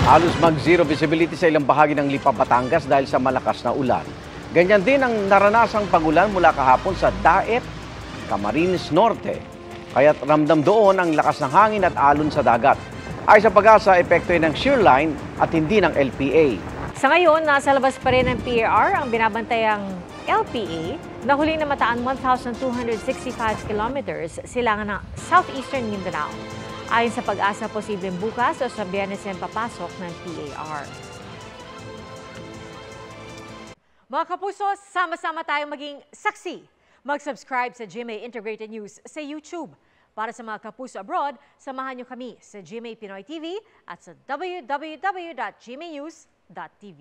Halos mag-zero visibility sa ilang bahagi ng Lipa, Batangas dahil sa malakas na ulan. Ganyan din ang naranasang pagulan mula kahapon sa Daet, Camarines Norte. Kaya't ramdam doon ang lakas ng hangin at alon sa dagat. Ay sa Pag-asa, epekto ng shear line at hindi ng LPA. Sa ngayon, nasa labas pa rin ng PAR ang binabantayang LPA na huling namataan 1,265 kilometers silangan ng southeastern Mindanao. Ayon sa Pag-asa, posibleng bukas o sa Biyernes yan papasok ng PAR. Mga kapuso, sama-sama tayong maging saksi. Mag-subscribe sa GMA Integrated News sa YouTube. Para sa mga kapuso abroad, samahan niyo kami sa GMA Pinoy TV at sa www.gmanews.tv.